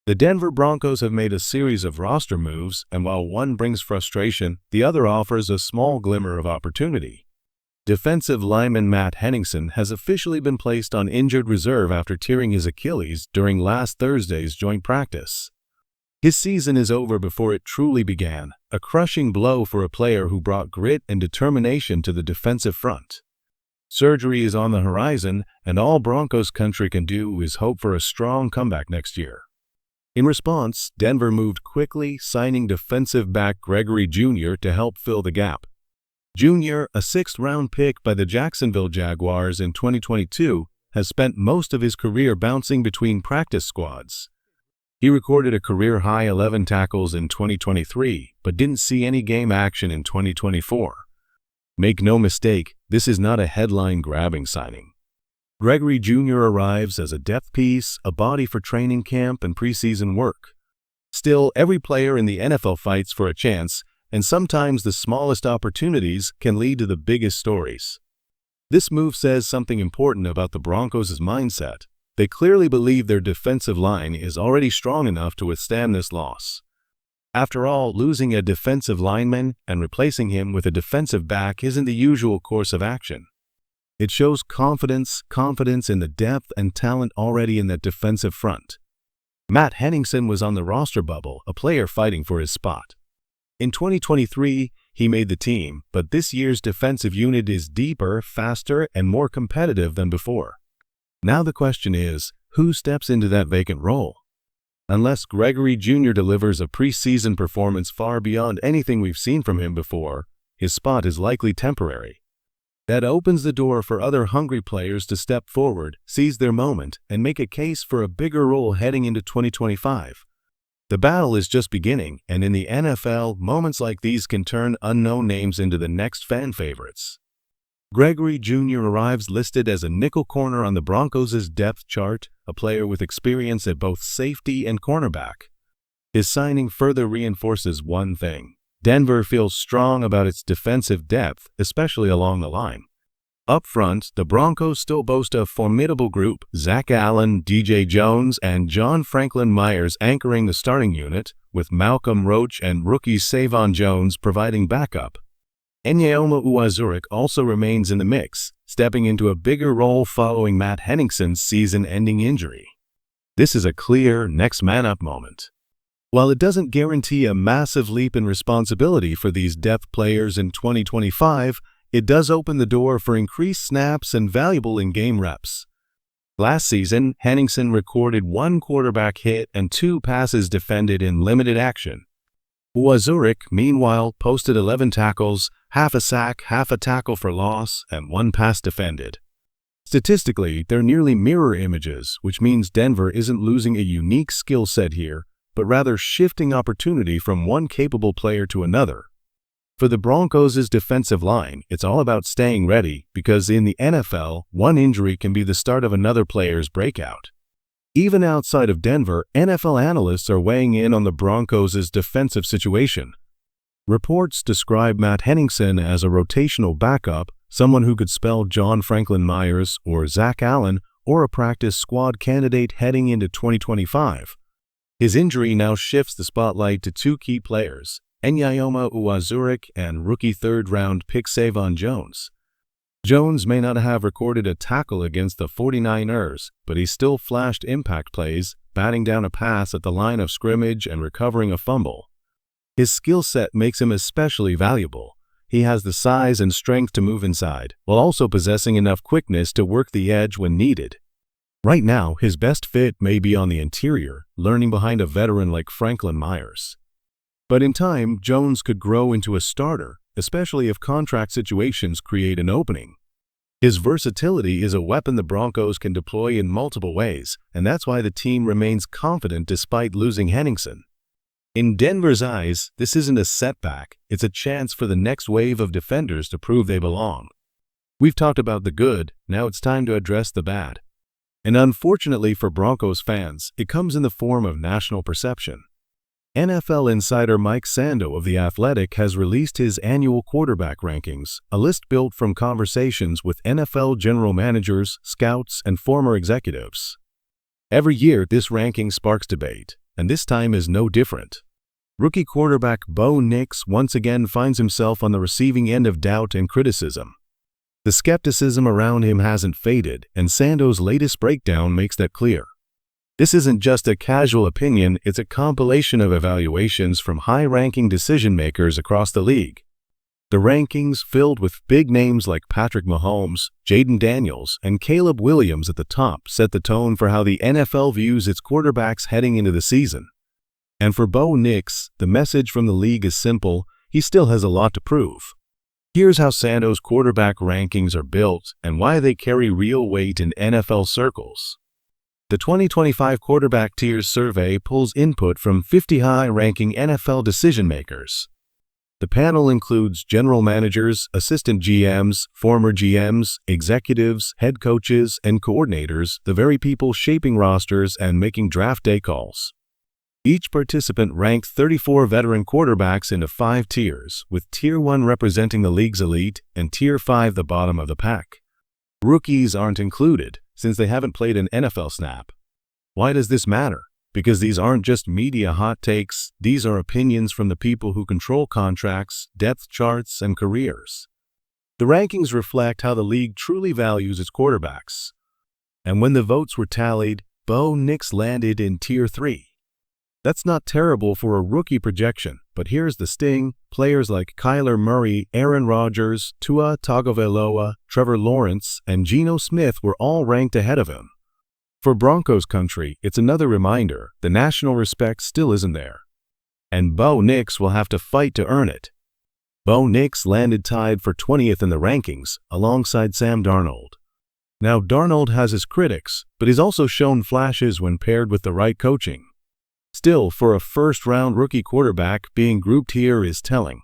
The Denver Broncos have made a series of roster moves, and while one brings frustration, the other offers a small glimmer of opportunity. Defensive lineman Matt Henningsen has officially been placed on injured reserve after tearing his Achilles during last Thursday's joint practice. His season is over before it truly began, a crushing blow for a player who brought grit and determination to the defensive front. Surgery is on the horizon, and all Broncos country can do is hope for a strong comeback next year. In response, Denver moved quickly, signing defensive back Gregory Jr. to help fill the gap. Jr., a sixth-round pick by the Jacksonville Jaguars in 2022, has spent most of his career bouncing between practice squads. He recorded a career-high 11 tackles in 2023, but didn't see any game action in 2024. Make no mistake, this is not a headline-grabbing signing. Gregory Jr. arrives as a depth piece, a body for training camp and preseason work. Still, every player in the NFL fights for a chance, and sometimes the smallest opportunities can lead to the biggest stories. This move says something important about the Broncos' mindset. They clearly believe their defensive line is already strong enough to withstand this loss. After all, losing a defensive lineman and replacing him with a defensive back isn't the usual course of action. It shows confidence in the depth and talent already in that defensive front. Matt Henningsen was on the roster bubble, a player fighting for his spot. In 2023, he made the team, but this year's defensive unit is deeper, faster, and more competitive than before. Now the question is, who steps into that vacant role? Unless Gregory Jr. delivers a preseason performance far beyond anything we've seen from him before, his spot is likely temporary. That opens the door for other hungry players to step forward, seize their moment, and make a case for a bigger role heading into 2025. The battle is just beginning, and in the NFL, moments like these can turn unknown names into the next fan favorites. Gregory Jr. arrives listed as a nickel corner on the Broncos' depth chart, a player with experience at both safety and cornerback. His signing further reinforces one thing. Denver feels strong about its defensive depth, especially along the line. Up front, the Broncos still boast a formidable group, Zach Allen, DJ Jones, and John Franklin Myers anchoring the starting unit, with Malcolm Roach and rookie Savon Jones providing backup. Enyoma Uwazurike also remains in the mix, stepping into a bigger role following Matt Henningsen's season-ending injury. This is a clear next-man-up moment. While it doesn't guarantee a massive leap in responsibility for these depth players in 2025, it does open the door for increased snaps and valuable in-game reps. Last season, Henningsen recorded 1 quarterback hit and 2 passes defended in limited action. Uwazurike, meanwhile, posted 11 tackles, half a sack, half a tackle for loss, and 1 pass defended. Statistically, they're nearly mirror images, which means Denver isn't losing a unique skill set here, but rather shifting opportunity from one capable player to another. For the Broncos' defensive line, it's all about staying ready, because in the NFL, one injury can be the start of another player's breakout. Even outside of Denver, NFL analysts are weighing in on the Broncos' defensive situation. Reports describe Matt Henningsen as a rotational backup, someone who could spell John Franklin Myers or Zach Allen, or a practice squad candidate heading into 2025. His injury now shifts the spotlight to 2 key players, Enyoma Uwazurike and rookie third-round pick Savon Jones. Jones may not have recorded a tackle against the 49ers, but he still flashed impact plays, batting down a pass at the line of scrimmage and recovering a fumble. His skill set makes him especially valuable. He has the size and strength to move inside, while also possessing enough quickness to work the edge when needed. Right now, his best fit may be on the interior, learning behind a veteran like Franklin Myers. But in time, Jones could grow into a starter, especially if contract situations create an opening. His versatility is a weapon the Broncos can deploy in multiple ways, and that's why the team remains confident despite losing Henningsen. In Denver's eyes, this isn't a setback, it's a chance for the next wave of defenders to prove they belong. We've talked about the good, now it's time to address the bad. And unfortunately for Broncos fans, it comes in the form of national perception. NFL insider Mike Sando of The Athletic has released his annual quarterback rankings, a list built from conversations with NFL general managers, scouts, and former executives. Every year, this ranking sparks debate. and this time is no different. Rookie quarterback Bo Nix once again finds himself on the receiving end of doubt and criticism. The skepticism around him hasn't faded, and Sando's latest breakdown makes that clear. This isn't just a casual opinion, it's a compilation of evaluations from high-ranking decision-makers across the league. The rankings, filled with big names like Patrick Mahomes, Jaden Daniels, and Caleb Williams at the top, set the tone for how the NFL views its quarterbacks heading into the season. And for Bo Nix, the message from the league is simple: he still has a lot to prove. Here's how Sando's quarterback rankings are built and why they carry real weight in NFL circles. The 2025 Quarterback Tiers Survey pulls input from 50 high-ranking NFL decision-makers. The panel includes general managers, assistant GMs, former GMs, executives, head coaches, and coordinators, the very people shaping rosters and making draft day calls. Each participant ranked 34 veteran quarterbacks into 5 tiers, with Tier 1 representing the league's elite and Tier 5 the bottom of the pack. Rookies aren't included, since they haven't played an NFL snap. Why does this matter? Because these aren't just media hot takes, these are opinions from the people who control contracts, depth charts, and careers. The rankings reflect how the league truly values its quarterbacks. And when the votes were tallied, Bo Nix landed in Tier 3. That's not terrible for a rookie projection, but here's the sting: players like Kyler Murray, Aaron Rodgers, Tua Tagovailoa, Trevor Lawrence, and Geno Smith were all ranked ahead of him. For Broncos country, it's another reminder: the national respect still isn't there. And Bo Nix will have to fight to earn it. Bo Nix landed tied for 20th in the rankings, alongside Sam Darnold. Now, Darnold has his critics, but he's also shown flashes when paired with the right coaching. Still, for a first-round rookie quarterback, being grouped here is telling.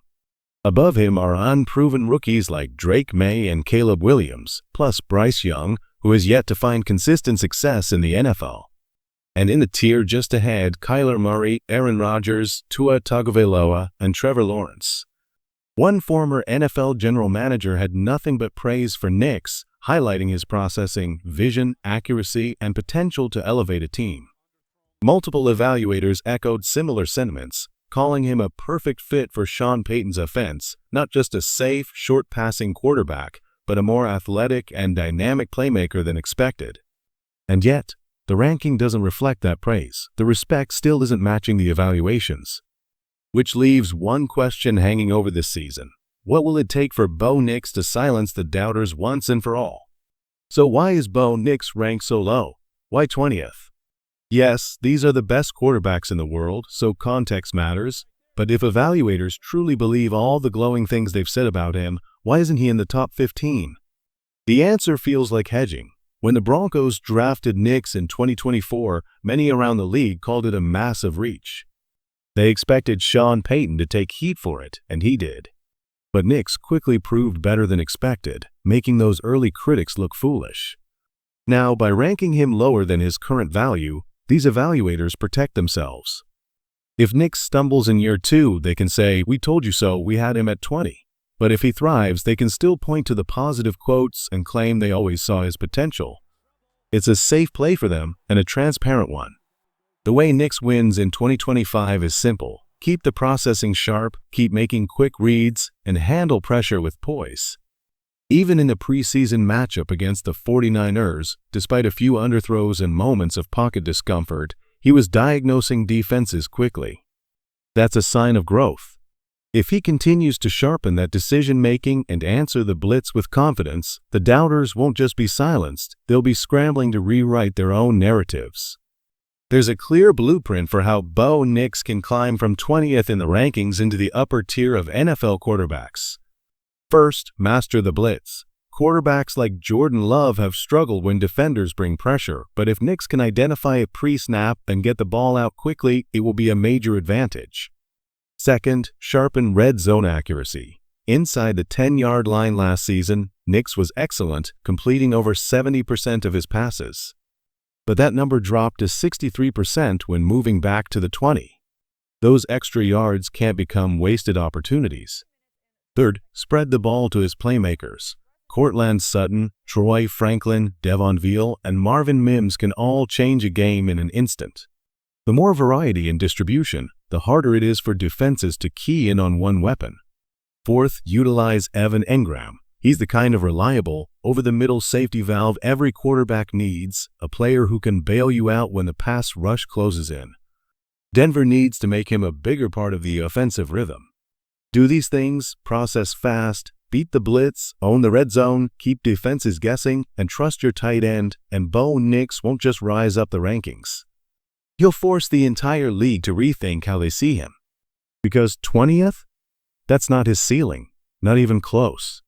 Above him are unproven rookies like Drake May and Caleb Williams, plus Bryce Young, who has yet to find consistent success in the NFL. And in the tier just ahead, Kyler Murray, Aaron Rodgers, Tua Tagovailoa, and Trevor Lawrence. One former NFL general manager had nothing but praise for Nix, highlighting his processing, vision, accuracy, and potential to elevate a team. Multiple evaluators echoed similar sentiments, calling him a perfect fit for Sean Payton's offense, not just a safe, short-passing quarterback, but a more athletic and dynamic playmaker than expected. And yet, the ranking doesn't reflect that praise. The respect still isn't matching the evaluations. Which leaves one question hanging over this season: what will it take for Bo Nix to silence the doubters once and for all? So why is Bo Nix ranked so low? Why 20th? Yes, these are the best quarterbacks in the world, so context matters. But if evaluators truly believe all the glowing things they've said about him, why isn't he in the top 15? The answer feels like hedging. When the Broncos drafted Nix in 2024, many around the league called it a massive reach. They expected Sean Payton to take heat for it, and he did. But Nix quickly proved better than expected, making those early critics look foolish. Now, by ranking him lower than his current value, these evaluators protect themselves. If Nix stumbles in year 2, they can say, "We told you so, we had him at 20. But if he thrives, they can still point to the positive quotes and claim they always saw his potential. It's a safe play for them, and a transparent one. The way Nix wins in 2025 is simple: keep the processing sharp, keep making quick reads, and handle pressure with poise. Even in the preseason matchup against the 49ers, despite a few underthrows and moments of pocket discomfort, he was diagnosing defenses quickly. That's a sign of growth. If he continues to sharpen that decision-making and answer the blitz with confidence, the doubters won't just be silenced, they'll be scrambling to rewrite their own narratives. There's a clear blueprint for how Bo Nix can climb from 20th in the rankings into the upper tier of NFL quarterbacks. First, master the blitz. Quarterbacks like Jordan Love have struggled when defenders bring pressure, but if Nix can identify a pre-snap and get the ball out quickly, it will be a major advantage. Second, sharpen red zone accuracy. Inside the 10-yard line last season, Nix was excellent, completing over 70% of his passes. But that number dropped to 63% when moving back to the 20. Those extra yards can't become wasted opportunities. Third, spread the ball to his playmakers. Courtland Sutton, Troy Franklin, Devon Veal, and Marvin Mims can all change a game in an instant. The more variety in distribution, the harder it is for defenses to key in on one weapon. Fourth, utilize Evan Engram. He's the kind of reliable, over-the-middle safety valve every quarterback needs, a player who can bail you out when the pass rush closes in. Denver needs to make him a bigger part of the offensive rhythm. Do these things, process fast, beat the blitz, own the red zone, keep defenses guessing, and trust your tight end, and Bo Nix won't just rise up the rankings. He'll force the entire league to rethink how they see him. Because 20th? That's not his ceiling, not even close.